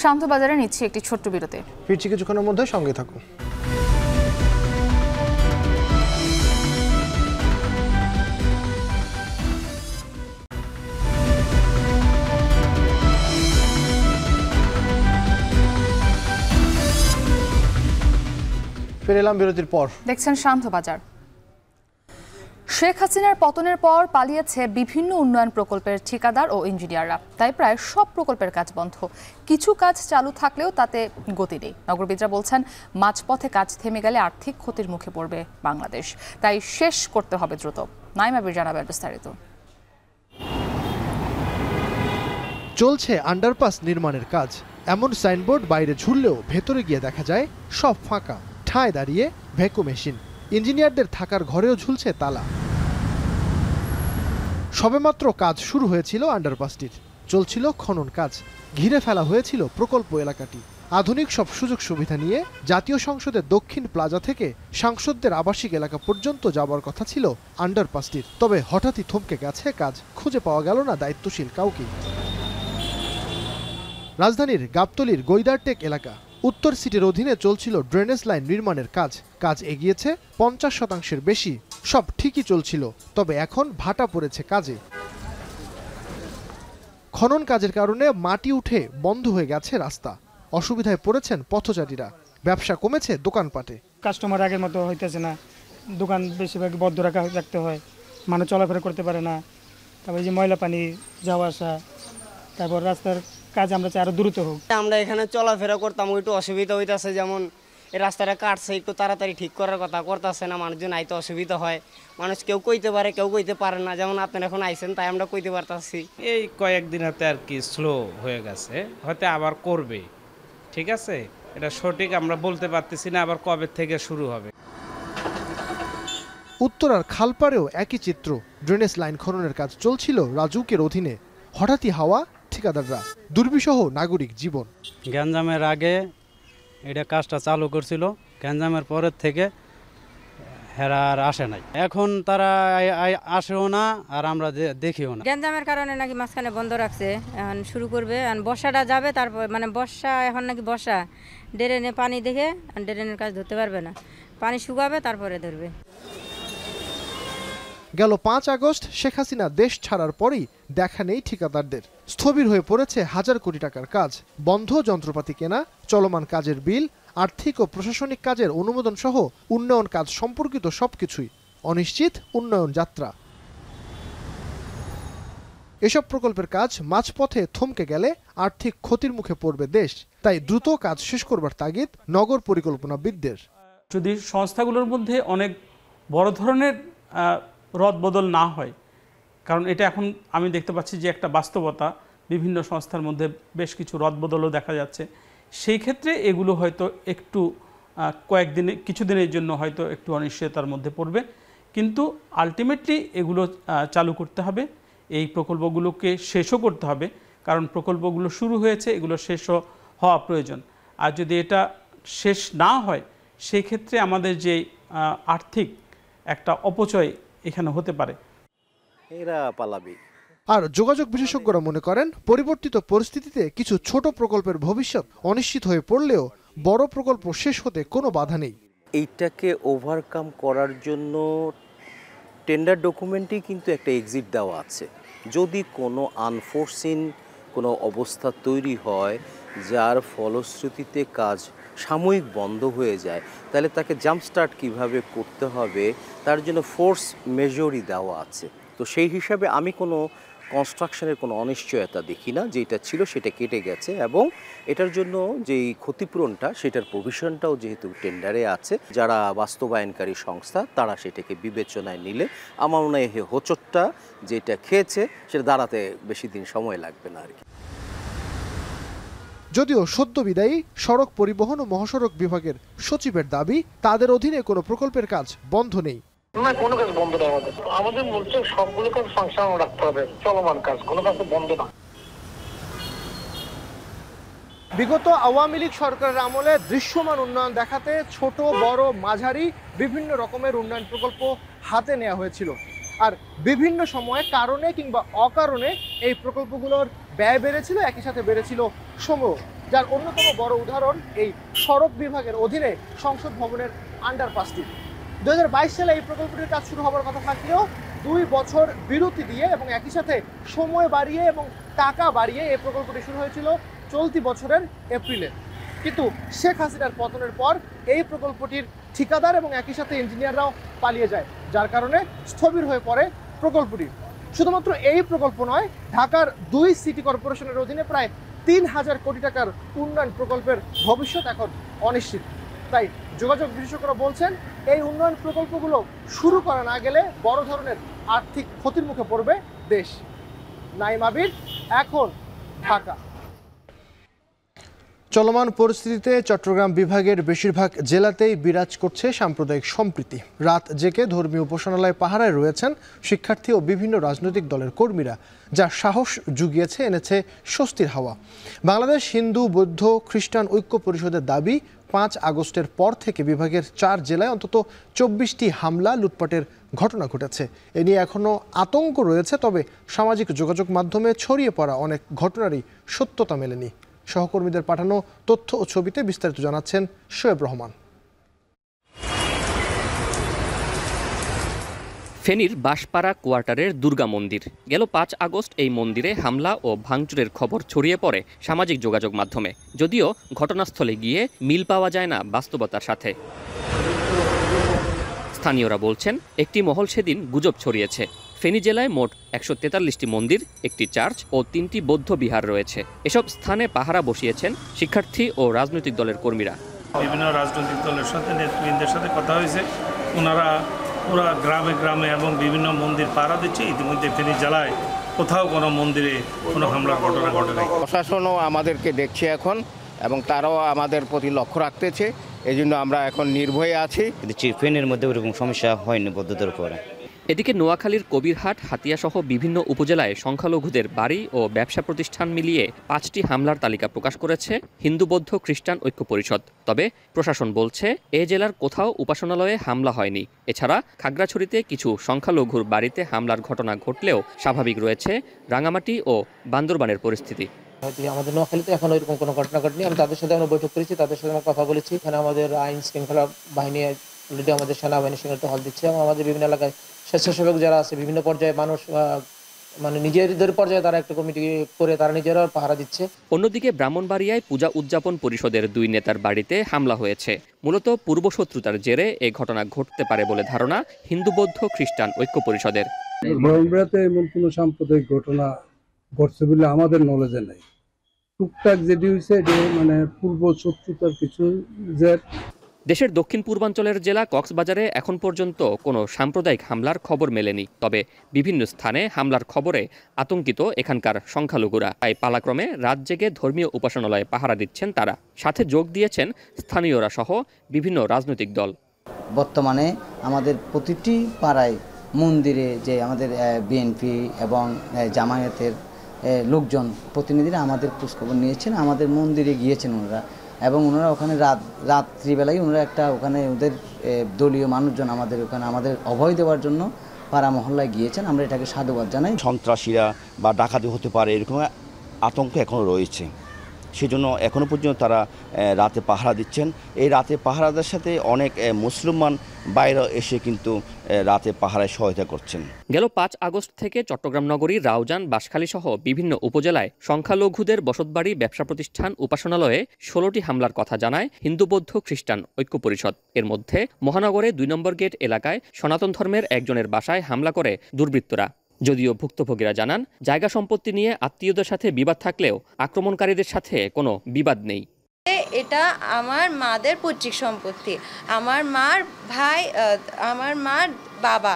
শান্তবাজারে নিচ্ছি একটি ছোট্ট বিরতি, ফিরছি কিছুক্ষণের মধ্যে, সঙ্গে থাকুন। ফিরে এলাম বিরতির পর। দেখছেন শান্তবাজার। শেখ হাসিনার পতনের পর পালিয়েছে বিভিন্ন উন্নয়ন প্রকল্পের ঠিকাদার ও ইঞ্জিনিয়াররা, তাই প্রায় সব প্রকল্পের কাজ বন্ধ। কিছু কাজ চালু থাকলেও তাতে গতি নেই। নগরবিদরা বলছেন মাঝপথে কাজ থেমে গেলে আর্থিক ক্ষতির মুখে পড়বে বাংলাদেশ, তাই শেষ করতে হবে দ্রুত। নাইমা বীর জানাবেন বিস্তারিত। চলছে আন্ডারপাস নির্মাণের কাজ। এমন সাইনবোর্ড বাইরে ঝুললেও ভেতরে গিয়ে দেখা যায় সব ফাঁকা, ঠায় দাঁড়িয়ে ভ্যাকুম মেশিন। ইঞ্জিনিয়ারদের থাকার ঘরেও ঝুলছে তালা। সবেমাত্র কাজ শুরু হয়েছিল আন্ডারপাসটির, চলছিল খনন কাজ, ঘিরে ফেলা হয়েছিল প্রকল্প এলাকাটি। আধুনিক সব সুযোগ সুবিধা নিয়ে জাতীয় সংসদের দক্ষিণ প্লাজা থেকে সাংসদদের আবাসিক এলাকা পর্যন্ত যাবার কথা ছিল আন্ডারপাসটির। তবে হঠাৎই থমকে গেছে কাজ, খুঁজে পাওয়া গেল না দায়িত্বশীল কাউকে। রাজধানীর গাবতলীর গৈদারটেক এলাকা, উত্তর সিটির অধীনে চলছিল ড্রেনেজ লাইন নির্মাণের কাজ এগিয়েছে 50% বেশি। সব ঠিকই চলছিল, তবে এখন ভাটা পড়েছে কাজে। খনন কাজের কারণে মাটি উঠে বন্ধ হয়ে গেছে রাস্তা, অসুবিধায় পড়েছেন পথচারীরা। ব্যবসা কমেছে দোকানপাটে। কাস্টমার আগের মতো হইতেছে না, দোকান বেশিরভাগ বন্ধ রাখতে হয়, মানুষ চলাফেরা করতে পারে না। তারপর যে ময়লা পানি যাওয়া আসা, তারপর রাস্তার কাজ আমরা চাই আরো দ্রুত হোক। আমরা এখানে চলাফেরা করতাম, একটু অসুবিধা হইতেছে, যেমন এই রাস্তাটা কাটছে একটু তাড়াতাড়ি ঠিক করার কথা করতেছে না, মানুষজন আইতে অসুবিধা হয়। মানুষ কেউ কইতে পারে কেউ কইতে পারে না, যেমন আপনারা এখন আইছেন তাই আমরা কইতে পারতাছি। এই কয়েকদিন হাতে আর কি স্লো হয়ে গেছে, হয়তো আবার করবে, ঠিক আছে, এটা সঠিক আমরা বলতে পারতেছি না আবার কবে থেকে শুরু হবে। উত্তরার খালপাড়েও একই চিত্র, ড্রেনেজ লাইন খননের কাজ চলছিল রাজউকের অধীনে। হঠাৎই হাওয়া ঠিকাদাররা, দুর্বিষহ নাগরিক জীবন। গ্যাঞ্জামের আগে এটা কাজটা চালু করছিল, গ্যাঞ্জামের পরের থেকে হেরা আর আসে নাই, এখন তারা আসেও না আর আমরা দেখিও না। গ্যাঞ্জামের কারণে নাকি মাঝখানে বন্ধ রাখছে, এখন শুরু করবে, বর্ষাটা যাবে, তারপর মানে বর্ষা এখন নাকি বর্ষা ড্রেনে পানি দেখে ড্রেনের কাজ ধরতে পারবে না, পানি শুকাবে তারপরে ধরবে। গেল 5 আগস্ট শেখ হাসিনা দেশ ছাড়ার পরই দেখা নেই ঠিকাদারদের। স্থবির হয়ে পড়েছে হাজার কোটি টাকার কাজ, বন্ধ যন্ত্রপাতি কেনা, চলমান কাজের বিল, আর্থিক ও প্রশাসনিক কাজের অনুমোদন সহ উন্নয়ন কাজ সম্পর্কিত সবকিছুই। অনিশ্চিত উন্নয়ন যাত্রা। এসব প্রকল্পের কাজ মাঝপথে থমকে গেলে আর্থিক ক্ষতির মুখে পড়বে দেশ, তাই দ্রুত কাজ শেষ করবার তাগিদ নগর পরিকল্পনাবিদদের। যদি সংস্থাগুলোর মধ্যে অনেক বড় ধরনের রদবদল না হয়, কারণ এটা এখন আমি দেখতে পাচ্ছি যে একটা বাস্তবতা, বিভিন্ন সংস্থার মধ্যে বেশ কিছু রদবদলও দেখা যাচ্ছে, সেই ক্ষেত্রে এগুলো হয়তো একটু কিছুদিনের জন্য হয়তো একটু অনিশ্চয়তার মধ্যে পড়বে, কিন্তু আলটিমেটলি এগুলো চালু করতে হবে, এই প্রকল্পগুলোকে শেষও করতে হবে, কারণ প্রকল্পগুলো শুরু হয়েছে, এগুলো শেষও হওয়া প্রয়োজন। আর যদি এটা শেষ না হয় সেই ক্ষেত্রে আমাদের যে আর্থিক একটা অপচয় এখানে হতে পারে। আর যোগাযোগ বিশেষজ্ঞরা মনে করেন পরিবর্তিত পরিস্থিতিতে কিছু ছোট প্রকল্পের ভবিষ্যৎ অনিশ্চিত হয়ে পড়লেও বড় প্রকল্প শেষ হতে কোনো বাধা নেই। এইটাকে ওভারকাম করার জন্য টেন্ডার ডকুমেন্টেই কিন্তু একটা এক্সিট দেওয়া আছে। যদি কোনো আনফোরসিন কোনো অবস্থা তৈরি হয় যার ফলশ্রুতিতে কাজ সাময়িক বন্ধ হয়ে যায়, তাহলে তাকে জাম্প স্টার্ট কীভাবে করতে হবে তার জন্য ফোর্স মেজরই দেওয়া আছে। তো সেই হিসাবে আমি কোনো কনস্ট্রাকশনের কোনো অনিশ্চয়তা দেখি না, যেটা ছিল সেটা কেটে গেছে, এবং এটার জন্য যেই ক্ষতিপূরণটা সেটার প্রভিশনটাও যেহেতু টেন্ডারে আছে, যারা বাস্তবায়নকারী সংস্থা তারা সেটাকে বিবেচনায় নিলে আমার মনে হয় হোঁচটটা যেটা খেয়েছে সেটা দাঁড়াতে বেশি দিন সময় লাগবে না আর কি। যদিও সদ্য বিদায়ী সড়ক পরিবহন ও মহাসড়ক বিভাগের সচিবের দাবি, তাদের অধীনে কোনো প্রকল্পের কাজ বন্ধ নেই। না, কোনো কাজ বন্ধ নেই। আমাদের বলছে সবগুলো কাজ ফাংশন রাখতে হবে, চলমান কাজ, কোনো কাজ বন্ধ না। বিগত আওয়ামী লীগ সরকারের আমলে দৃশ্যমান উন্নয়ন দেখাতে ছোট বড় মাঝারি বিভিন্ন রকমের উন্নয়ন প্রকল্প হাতে নেওয়া হয়েছিল, আর বিভিন্ন সময়ে কারণে কিংবা অকারণে এই প্রকল্পগুলোর ব্যয় বেড়েছিল, একই সাথে বেড়েছিল সময়, যার অন্যতম বড় উদাহরণ এই সড়ক বিভাগের অধীনে সংসদ ভবনের আন্ডারপাসটি। 2022 সালে এই প্রকল্পটির কাজ শুরু হওয়ার কথা থাকলেও 2 বছর বিরতি দিয়ে এবং একই সাথে সময় বাড়িয়ে এবং টাকা বাড়িয়ে এই প্রকল্পটি শুরু হয়েছিল চলতি বছরের এপ্রিলে। কিন্তু শেখ হাসিনার পতনের পর এই প্রকল্পটির ঠিকাদার এবং একই সাথে ইঞ্জিনিয়াররাও পালিয়ে যায়, যার কারণে স্থবির হয়ে পড়ে প্রকল্পটি। শুধুমাত্র এই প্রকল্প নয়, ঢাকার 2 সিটি কর্পোরেশনের অধীনে প্রায় 3000 কোটি টাকার উন্নয়ন প্রকল্পের ভবিষ্যৎ এখন অনিশ্চিত। তাই যোগাযোগ বিশেষজ্ঞরা বলছেন, এই উন্নয়ন প্রকল্পগুলো শুরু করা না গেলে বড় ধরনের আর্থিক ক্ষতির মুখে পড়বে দেশ। নাইম আবির, এখন, ঢাকা। চলমান পরিস্থিতিতে চট্টগ্রাম বিভাগের বেশিরভাগ জেলাতেই বিরাজ করছে সাম্প্রদায়িক সম্প্রীতি। রাত জেগে ধর্মীয় উপাসনালয়ে পাহারায় রয়েছেন শিক্ষার্থী ও বিভিন্ন রাজনৈতিক দলের কর্মীরা, যা সাহস জুগিয়েছে, এনেছে স্বস্তির হাওয়া। বাংলাদেশ হিন্দু বৌদ্ধ খ্রিস্টান ঐক্য পরিষদের দাবি, 5 আগস্টের পর থেকে বিভাগের 4 জেলায় অন্তত 24টি হামলা লুটপাটের ঘটনা ঘটেছে। এ নিয়ে এখনও আতঙ্ক রয়েছে, তবে সামাজিক যোগাযোগ মাধ্যমে ছড়িয়ে পড়া অনেক ঘটনারই সত্যতা মেলেনি। সহকর্মীদের পাঠানো তথ্য ও ছবিতে বিস্তারিত জানাচ্ছেন শোয়েব রহমান। ফেনীর বাঁশপাড়া কোয়ার্টারের দুর্গা মন্দির। গেল 5 আগস্ট এই মন্দিরে হামলা ও ভাঙচুরের খবর ছড়িয়ে পড়ে সামাজিক যোগাযোগ মাধ্যমে, যদিও ঘটনাস্থলে গিয়ে মিল পাওয়া যায় না বাস্তবতার সাথে। স্থানীয়রা বলছেন, একটি মহল সেদিন গুজব ছড়িয়েছে। ফেনী জেলায় মোট 143টি মন্দির, একটি চার্চ ও 3টি বৌদ্ধ বিহার রয়েছে। এসব স্থানে পাহারা বসিয়েছেন শিক্ষার্থী ও রাজনৈতিক দলের কর্মীরা। বিভিন্ন রাজনৈতিক দলের সাথে নেতৃবৃন্দের সাথে কথা হয়েছে, ওনারা পুরা গ্রামে গ্রামে এবং বিভিন্ন মন্দির পাহারা দিচ্ছে। ইতিমধ্যে ফেনী জেলায় কোথাও কোনো মন্দিরে কোনো হামলার ঘটনা ঘটেনি। প্রশাসনও আমাদেরকে দেখছে এখন, এবং তারাও আমাদের প্রতি লক্ষ্য রাখতেছে, এই জন্য আমরা এখন নির্ভয়ে আছি। ফেনীর মধ্যে ওরকম সমস্যা হয়নি বৌদ্ধদের উপরে। এদিকে নোয়াখালীর কবিরহাট, হাতিয়াসহ বিভিন্ন উপজেলায় সংখ্যালঘুদের বাড়ি ও ব্যবসা প্রতিষ্ঠান মিলিয়ে 5টি হামলার তালিকা প্রকাশ করেছে হিন্দু বৌদ্ধ খ্রিস্টান ঐক্য পরিষদ। তবে প্রশাসন বলছে, এ জেলার কোথাও উপাসনালয়ে হামলা হয়নি। এছাড়া খাগড়াছড়িতে কিছু সংখ্যালঘুর বাড়িতে হামলার ঘটনা ঘটলেও স্বাভাবিক রয়েছে রাঙামাটি ও বান্দরবানের পরিস্থিতি। আমাদের নোয়াখালীতে এখন ওইরকম কোনো ঘটনা ঘটেনি। আমি তাদের সাথে আমরা বৈঠক করেছি, তাদের সাথে আমরা কথা বলেছি। এখানে আমাদের আইন শৃঙ্খলা বাহিনী অলরেডি আমাদের সেনাবাহিনীর সঙ্গে টহল দিচ্ছে, এবং আমাদের বিভিন্ন এলাকায় স্বেচ্ছাসেবক যারা আছে বিভিন্ন পর্যায়ে মানুষ মানে নিজেদের পর্যায়ে তারা একটা কমিটি করে তারা নিজেরা পাহারা দিচ্ছে। অন্যদিকে ব্রাহ্মণবাড়িয়ায় পূজা উদযাপন পরিষদের 2 নেতার বাড়িতে হামলা হয়েছে। মূলত পূর্বশত্রুতার জেরে এই ঘটনা ঘটতে পারে বলে ধারণা হিন্দু বৌদ্ধ খ্রিস্টান ঐক্য পরিষদের। ব্রাহ্মণবাড়িয়াতে এমন কোনো সাম্প্রদায়িক ঘটনা ঘটছে বলে আমাদের নলেজে নেই। টুকটাক যেটি হয়েছে এটি মানে পূর্ব শত্রুতার কিছু যে দেশের দক্ষিণ পূর্বাঞ্চলের জেলা কক্সবাজারে এখন পর্যন্ত কোনো সাম্প্রদায়িক হামলার খবর মেলেনি, তবে বিভিন্ন স্থানে হামলার খবরে আতঙ্কিত এখানকার সংখ্যালঘুরা। তাই পালাক্রমে রাত জেগে ধর্মীয় উপাসনালয়ে পাহারা দিচ্ছেন তারা। সাথে যোগ দিয়েছেন স্থানীয়রা সহ বিভিন্ন রাজনৈতিক দল। বর্তমানে আমাদের প্রতিটি পাড়ায় মন্দিরে যে আমাদের বিএনপি এবং জামায়াতের লোকজন প্রতিনিধিরা আমাদের খোঁজখবর নিয়েছেন, আমাদের মন্দিরে গিয়েছেন ওনারা, এবং ওনারা ওখানে রাত্রিবেলায় ওনারা একটা ওখানে ওদের দলীয় মানুষজন আমাদের ওখানে আমাদের অভয় দেওয়ার জন্য পাড়া মহল্লায় গিয়েছেন। আমরা এটাকে সাধুবাদ জানাই। সন্ত্রাসীরা বা ডাকাতি হতে পারে এরকম আতঙ্ক এখনও রয়েছে, সেজন্য এখনও পর্যন্ত তারা রাতে পাহারা দিচ্ছেন। এই রাতে পাহারাদের সাথে অনেক মুসলমান বাইরে এসে কিন্তু রাতে পাহারায় সহায়তা করছেন। গেল ৫ আগস্ট থেকে চট্টগ্রাম নগরীর রাউজান, বাঁশখালী সহ বিভিন্ন উপজেলায় সংখ্যালঘুদের বসতবাড়ি, ব্যবসা প্রতিষ্ঠান, উপাসনালয়ে ১৬টি হামলার কথা জানায় হিন্দু বৌদ্ধ খ্রিস্টান ঐক্য পরিষদ। এর মধ্যে মহানগরে ২ নম্বর গেট এলাকায় সনাতন ধর্মের একজনের বাসায় হামলা করে দুর্বৃত্তরা। যদিও ভুক্তভোগীরা জানান, জায়গা সম্পত্তি নিয়ে আত্মীয়দের সাথে বিবাদ থাকলেও আক্রমণকারীদের সাথে কোনো বিবাদ নেই। এটা আমার মাদের পৈতৃক সম্পত্তি, আমার মার ভাই, আমার মার বাবা,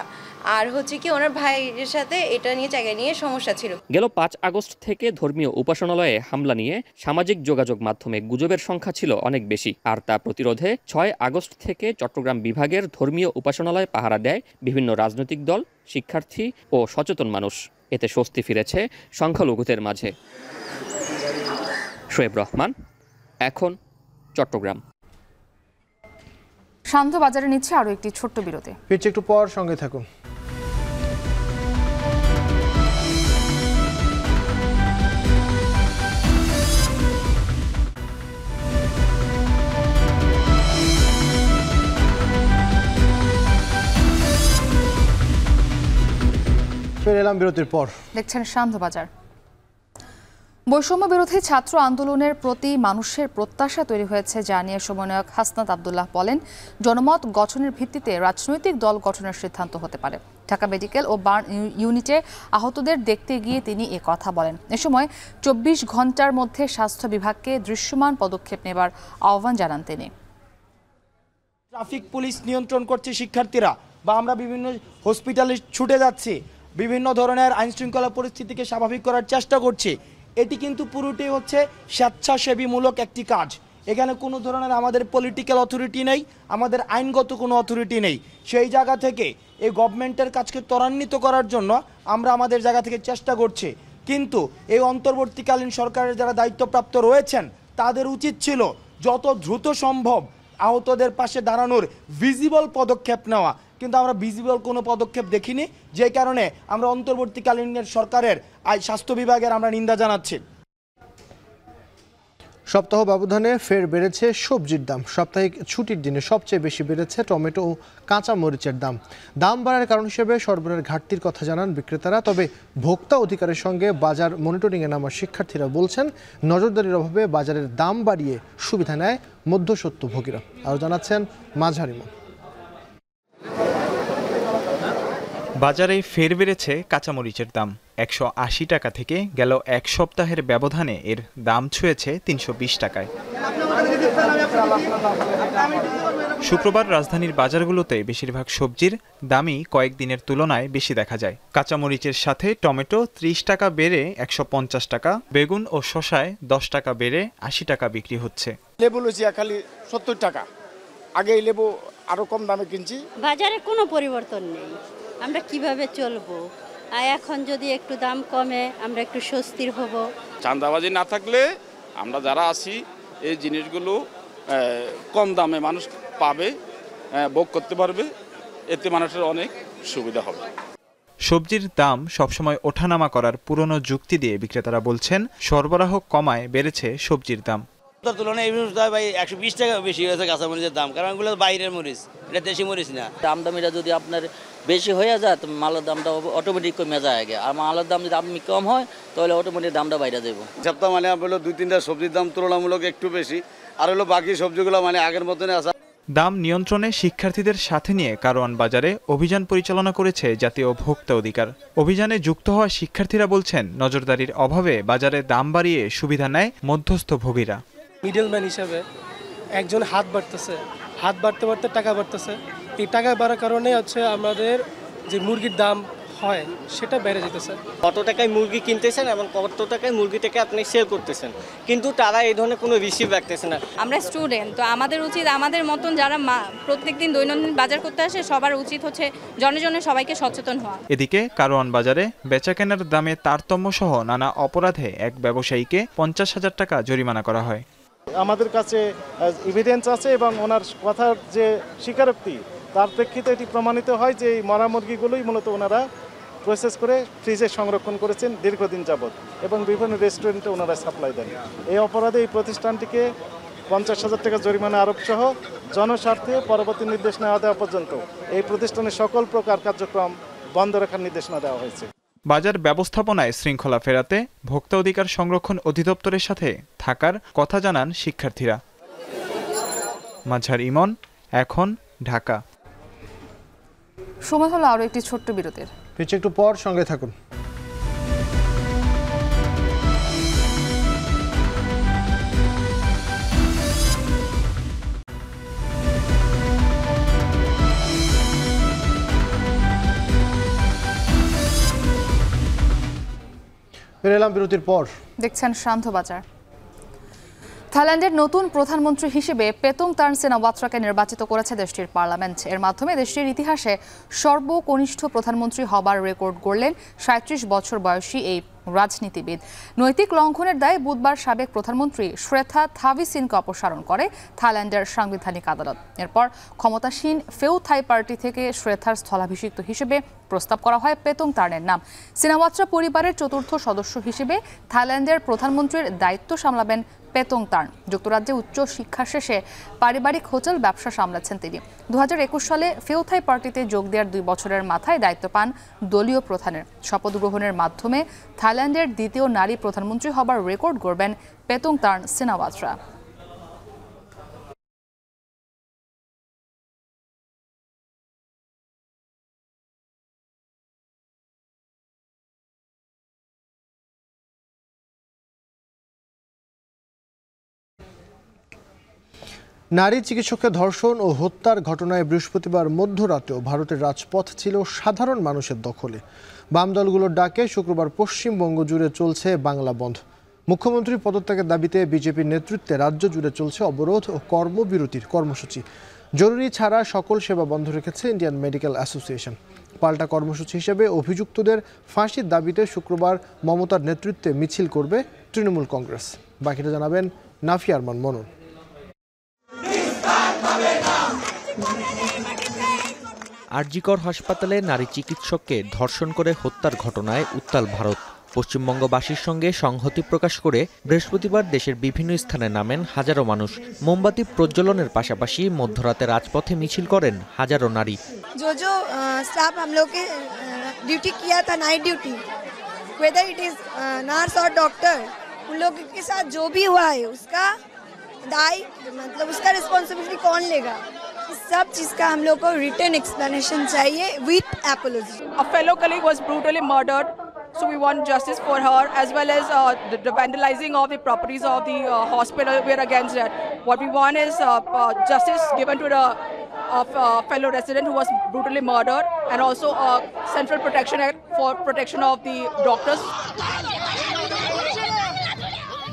আর হচ্ছে কি ওনার ভাইয়ের সাথে এটা নিয়ে জায়গা নিয়ে সমস্যা ছিল। গেল ৫ আগস্ট থেকে ধর্মীয় উপাসনালয়ে হামলা নিয়ে সামাজিক যোগাযোগ মাধ্যমে গুজবের সংখ্যা ছিল অনেক বেশি, আর তা প্রতিরোধে ৬ আগস্ট থেকে চট্টগ্রাম বিভাগের ধর্মীয় উপাসনালয় পাহারা দেয় বিভিন্ন রাজনৈতিক দল, শিক্ষার্থী ও সচেতন মানুষ। এতে স্বস্তি ফিরেছে সংখ্যালঘুদের মাঝে। শোয়েব রহমান, এখন চট্টগ্রাম। শান্ত বাজারে নিচ্ছে আরো একটি ছোট্ট বিরতি। ফিরছে একটু পর, সঙ্গে থাকুন। ফিরে এলাম বিরতির পর। দেখছেন শান্ত বাজার। বৈষম্য বিরোধী ছাত্র আন্দোলনের প্রতি মানুষের প্রত্যাশা তৈরি হয়েছে জানিয়ে সমন্বয়ক হাসনাত আব্দুল্লাহ বলেন, জনমত গঠনের ভিত্তিতে রাজনৈতিক দল গঠনের সিদ্ধান্ত হতে পারে। ঢাকা মেডিকেল ও বার্ন ইউনিটে আহতদের দেখতে গিয়ে তিনি এ কথা বলেন। এ সময় ২৪ ঘন্টার মধ্যে স্বাস্থ্য বিভাগকে দৃশ্যমান পদক্ষেপ নেবার আহ্বান জানান তিনি। ট্রাফিক পুলিশ নিয়ন্ত্রণ করছে শিক্ষার্থীরা, বা আমরা বিভিন্ন হসপিটালে ছুটে যাচ্ছি, বিভিন্ন ধরনের আইনশৃঙ্খলা পরিস্থিতিকে স্বাভাবিক করার চেষ্টা করছি। এটি কিন্তু পুরোটি হচ্ছে স্বেচ্ছাসেবীমূলক একটি কাজ। এখানে কোনো ধরনের আমাদের পলিটিক্যাল অথরিটি নেই, আমাদের আইনগত কোনো অথরিটি নেই। সেই জায়গা থেকে এই গভর্নমেন্টের কাজকে ত্বরান্বিত করার জন্য আমরা আমাদের জায়গা থেকে চেষ্টা করছি। কিন্তু এই অন্তর্বর্তীকালীন সরকারের যারা দায়িত্বপ্রাপ্ত রয়েছেন তাদের উচিত ছিল যত দ্রুত সম্ভব আহতদের পাশে দাঁড়ানোর ভিজিবল পদক্ষেপ নেওয়া, কিন্তু আমরা ভিজিবল কোনো পদক্ষেপ দেখিনি, যে কারণে আমরা অন্তর্বর্তীকালীন সরকারের স্বাস্থ্য বিভাগের আমরা নিন্দা জানাচ্ছি। সপ্তাহ ব্যবধানে ফের বেড়েছে সবজির দাম। সাপ্তাহিক ছুটির দিনে সবচেয়ে বেশি বেড়েছে টমেটো ও কাঁচা মরিচের দাম। দাম বাড়ার কারণ হিসেবে সরবরাহের ঘাটতির কথা জানান বিক্রেতারা। তবে ভোক্তা অধিকারের সঙ্গে বাজার মনিটরিংয়ে নামা শিক্ষার্থীরা বলছেন, নজরদারির অভাবে বাজারের দাম বাড়িয়ে সুবিধা নেয় মধ্যস্বত্বভোগীরা। আরও জানাচ্ছেন মাঝারিমন। বাজারে ফের বেড়েছে কাঁচামরিচের দাম। ১৮০ টাকা থেকে গেল এক সপ্তাহের ব্যবধানে এর দাম ছুঁয়েছে ৩২০ টাকায়। শুক্রবার রাজধানীর বাজারগুলোতে বেশিরভাগ সবজির দামই কয়েকদিনের তুলনায় বেশি দেখা যায়। কাঁচামরিচের সাথে টমেটো ৩০ টাকা বেড়ে ১৫০ টাকা, বেগুন ও শসায় ১০ টাকা বেড়ে ৮০ টাকা বিক্রি হচ্ছে। লেবু লুচিয়া খালি ৭০ টাকা, আগে এই লেবু আরো কম দামে কিনছি। বাজারে কোনো পরিবর্তন নেই, আমরা কিভাবে চলবো? আর এখন যদি একটু দাম কমে আমরা একটু স্বস্তির হব। চাঁদাবাজি না থাকলে আমরা যারা আছি এই জিনিসগুলো কম দামে মানুষ পাবে, ভোগ করতে পারবে, এতে মানুষের অনেক সুবিধা হবে। সবজির দাম সবসময় ওঠানামা করার পুরনো যুক্তি দিয়ে বিক্রেতারা বলছেন, সরবরাহ কমায় বেড়েছে সবজির দাম। তুলনায় এই ভাই ১২০ টাকা বেশি হয়েছে কাঁচামরিচের দাম, কারণ এগুলো বাইরের মরিচ, এটা দেশি মরিচ না। আমদামিটা যদি আপনার বেশি হয়ে যায় তো মালের দামটা অটোমেটিক কমে যায় আগে, আর মালের দাম যদি আপনি কম হয় তাহলে অটোমেটিক দামটা বাইরে যাবো। সপ্তাহ মানে হলো ২-৩টা সবজির দাম তুলনামূলক একটু বেশি, আর হলো বাকি সবজিগুলো মানে আগের মতনই আছে। দাম নিয়ন্ত্রণে শিক্ষার্থীদের সাথে নিয়ে কারওয়ান বাজারে অভিযান পরিচালনা করেছে জাতীয় ভোক্তা অধিকার। অভিযানে যুক্ত হওয়া শিক্ষার্থীরা বলছেন, নজরদারির অভাবে বাজারে দাম বাড়িয়ে সুবিধা নেয় মধ্যস্থভোগীরা। মিডলম্যান হিসাবে একজন হাত বাড়তে বাড়তে টাকা বাড়তেছে। এই টাকা বাড়ার কারণে আমাদের যে মুরগির দাম হয় সেটা বেড়ে যেতেছে। কত টাকায় মুরগি কিনতেছেন এবং কত টাকায় মুরগিটাকে আপনি সেল করতেছেন, কিন্তু তারা এই ধরনের কোনো রিসিভ রাখতেছে না। আমরা স্টুডেন্ট, তো আমাদের উচিত আমাদের মতন যারা প্রত্যেকদিন দৈনন্দিন বাজার করতে আসে সবার উচিত হচ্ছে জনে সবাইকে সচেতন হওয়া। এদিকে কারওয়ান বাজারে বেচাকেনার দামে তারতম্য সহ নানা অপরাধে এক ব্যবসায়ীকে 50,000 টাকা জরিমানা করা হয়। আমাদের কাছে এভিডেন্স আছে এবং ওনার কথার যে স্বীকারোক্তি তার প্রেক্ষিতে এটি প্রমাণিত হয় যে এই মরা মুরগিগুলোই মূলত ওনারা প্রসেস করে ফ্রিজে সংরক্ষণ করেছেন দীর্ঘদিন যাবৎ এবং বিভিন্ন রেস্টুরেন্টে ওনারা সাপ্লাই দেন। এই অপরাধে এই প্রতিষ্ঠানটিকে 50,000 টাকা জরিমানা আরোপ সহ জনস্বার্থে পরবর্তী নির্দেশ নেওয়া দেওয়া পর্যন্ত এই প্রতিষ্ঠানের সকল প্রকার কার্যক্রম বন্ধ রাখার নির্দেশনা দেওয়া হয়েছে। বাজার ব্যবস্থাপনায় শৃঙ্খলা ফেরাতে ভোক্তা অধিকার সংরক্ষণ অধিদপ্তরের সাথে থাকার কথা জানান শিক্ষার্থীরা। মাঝার ইমন, এখন, ঢাকা। সময় হলো আরও একটি ছোট্ট বিরতির। একটু পর সঙ্গে থাকুন। ফিরে এলাম বিরতির পর। দেখছেন শান্ত বাজার। থাইল্যান্ডের নতুন প্রধানমন্ত্রী হিসেবে পেতোংতার্ন সিনাওয়াত্রাকে নির্বাচিত করেছে দেশটির পার্লামেন্ট। এর মাধ্যমে দেশটির ইতিহাসে সর্বকনিষ্ঠ প্রধানমন্ত্রী হবার রেকর্ড গড়লেন 37 বছর বয়সী এই রাজনীতিবিদ। নৈতিক লঙ্ঘনের দায়ে বুধবার সাবেক প্রধানমন্ত্রী শ্রেথা থাভিসিনকে অপসারণ করে থাইল্যান্ডের সাংবিধানিক আদালত। এরপর ক্ষমতাসীন ফেউথাই পার্টি থেকে শ্রেথার স্থলাভিষিক্ত হিসেবে প্রস্তাব করা হয় পেতোংতার্নের নাম। সিনাওয়াত্রা পরিবারের চতুর্থ সদস্য হিসেবে থাইল্যান্ডের প্রধানমন্ত্রীর দায়িত্ব সামলাবেন পেতোংতার্ন। যুক্তরাজ্যে উচ্চ শিক্ষা শেষে পারিবারিক হোটেল ব্যবসা সামলাচ্ছেন তিনি। 2021 সালে ফেউথাই পার্টিতে যোগ দেওয়ার 2 বছরের মাথায় দায়িত্ব পান দলীয় প্রধানের। শপথ গ্রহণের মাধ্যমে থাইল্যান্ডের দ্বিতীয় নারী প্রধানমন্ত্রী হবার রেকর্ড গড়বেন পেতোংতার্ন সিনাওয়াত্রা। নারী চিকিৎসককে ধর্ষণ ও হত্যার ঘটনায় বৃহস্পতিবার মধ্যরাতেও ভারতের রাজপথ ছিল সাধারণ মানুষের দখলে। বাম দলগুলোর ডাকে শুক্রবার পশ্চিমবঙ্গ জুড়ে চলছে বাংলা বন্ধ। মুখ্যমন্ত্রী পদত্যাগের দাবিতে বিজেপির নেতৃত্বে রাজ্য জুড়ে চলছে অবরোধ ও কর্মবিরতির কর্মসূচি। জরুরি ছাড়া সকল সেবা বন্ধ রেখেছে ইন্ডিয়ান মেডিকেল অ্যাসোসিয়েশন। পাল্টা কর্মসূচি হিসেবে অভিযুক্তদের ফাঁসির দাবিতে শুক্রবার মমতার নেতৃত্বে মিছিল করবে তৃণমূল কংগ্রেস। বাকিটা জানাবেন নাফি আরমান মনন। আরজিকর হাসপাতালে নারী চিকিৎসককে ধর্ষণ করে হত্যার ঘটনায় উত্তাল ভারত। পশ্চিমবঙ্গবাসীর সঙ্গে সংহতি প্রকাশ করে বৃহস্পতিবার দেশের বিভিন্ন স্থানে নামেন হাজারো মানুষ। মোমবাতি প্রজ্বলনের পাশাপাশি মধ্যরাতে রাজপথে মিছিল করেন হাজারো নারী। जो स्टाफ हम लोग के ड्यूटी किया था, night duty, whether it is nurse और डॉक्टर, उन लोग के साथ जो भी हुआ है उसका दाय मतलब उसका रिस्पॉन्सिबिलिटी कौन लेगा, इस सब चीज का हम लोग को रिटन एक्सप्लेनेशन चाहिए with apiology. A fellow colleague was brutally murdered, so we want justice for her, as well as the vandalizing of the properties of the hospital. We are against that. What we want is justice given to the fellow resident who was brutally murdered, and also Central Protection Act for protection of the doctors.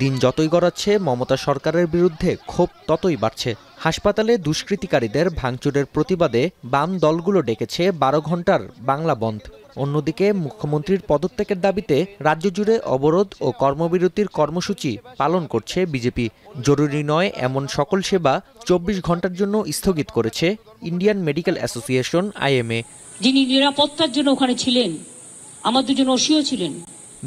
দিন যতই গড়াচ্ছে মমতা সরকারের বিরুদ্ধে ক্ষোভ ততই বাড়ছে। হাসপাতালে দুষ্কৃতিকারীদের ভাঙচুরের প্রতিবাদে বাম দলগুলো ডেকেছে 12 ঘন্টার বাংলা বন্ধ। অন্যদিকে মুখ্যমন্ত্রীর পদত্যাগের দাবিতে রাজ্য জুড়ে অবরোধ ও কর্মবিরতির কর্মসূচি পালন করছে বিজেপি। জরুরি নয় এমন সকল সেবা 24 ঘন্টার জন্য স্থগিত করেছে ইন্ডিয়ান মেডিকেল অ্যাসোসিয়েশন IMA। যিনি নিরাপত্তার জন্য ওখানে ছিলেন, আমার দুজন ওসিও ছিলেন।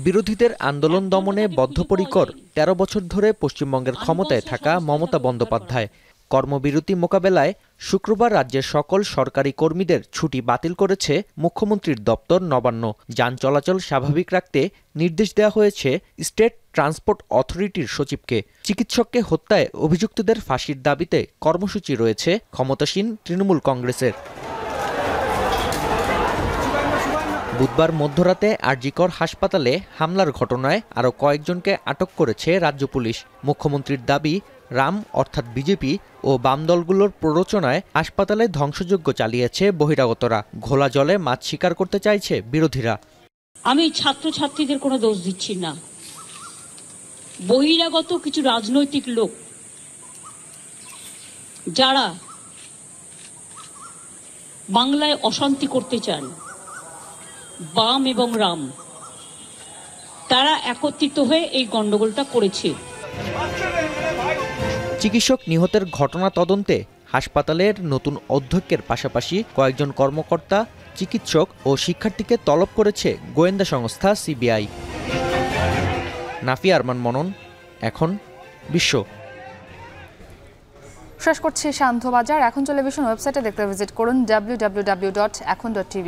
বিরোধীদের আন্দোলন দমনে বদ্ধপরিকর 13 বছর ধরে পশ্চিমবঙ্গের ক্ষমতায় থাকা মমতা বন্দ্যোপাধ্যায়। কর্মবিরতি মোকাবেলায় শুক্রবার রাজ্যের সকল সরকারি কর্মীদের ছুটি বাতিল করেছে মুখ্যমন্ত্রীর দপ্তর নবান্ন। যান চলাচল স্বাভাবিক রাখতে নির্দেশ দেওয়া হয়েছে স্টেট ট্রান্সপোর্ট অথরিটির সচিবকে। চিকিৎসককে হত্যায় অভিযুক্তদের ফাঁসির দাবিতে কর্মসূচি রয়েছে ক্ষমতাসীন তৃণমূল কংগ্রেসের। বুধবার মধ্যরাতে আরজিকর হাসপাতালে হামলার ঘটনায় আরও কয়েকজনকে আটক করেছে রাজ্য পুলিশ। মুখ্যমন্ত্রীর দাবি, রাম অর্থাৎ বিজেপি ও বাম দলগুলোর প্ররোচনায় হাসপাতালে ধ্বংসযজ্ঞ চালিয়েছে বহিরাগতরা। ঘোলা জলে মাছ শিকার করতে চাইছে বিরোধীরা। আমি ছাত্রছাত্রীদের কোনো দোষ দিচ্ছি না, বহিরাগত কিছু রাজনৈতিক লোক যারা বাংলায় অশান্তি করতে চান, বাম এবং রাম, তারা একত্রিত হয়ে এই গন্ডগোলটা করেছে। চিকিৎসক নিহতের ঘটনা তদন্তে হাসপাতালের নতুন অধ্যক্ষের পাশাপাশি কয়েকজন কর্মকর্তা, চিকিৎসক ও শিক্ষার্থীকে তলব করেছে গোয়েন্দা সংস্থা সিবিআই। নাফিয়া আরমান মনন, এখন বিশ্ব। শেষ করছি শান্তবাজার। এখন টেলিভিশন ওয়েবসাইটে দেখতে ভিজিট করুন www.এখন.tv।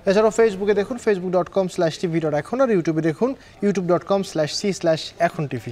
এছাড়াও ফেসবুকে দেখুন facebook.com/tv.এখন আর ইউটিউবে দেখুন youtube.com/c/echontv।